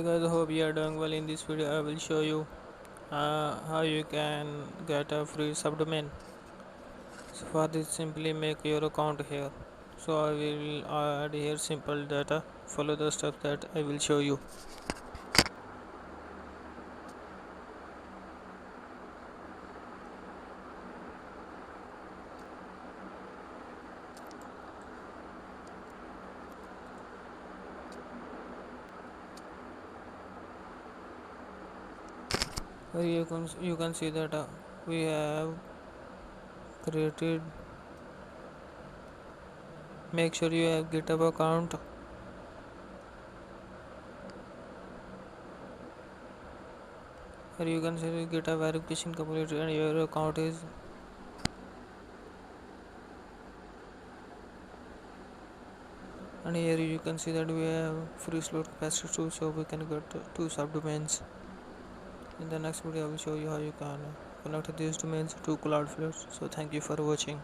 Hey guys, hope you are doing well. In this video I will show you how you can get a free subdomain. So for this, simply make your account here. So I will add here simple data. Follow the steps that I will show you. Here you can see that we have created. Make sure you have GitHub account. Here you can see GitHub verification completed and your account is. And here you can see that we have free slot capacity too, so we can get two subdomains. In the next video I will show you how you can connect these domains to Cloudflare. So thank you for watching.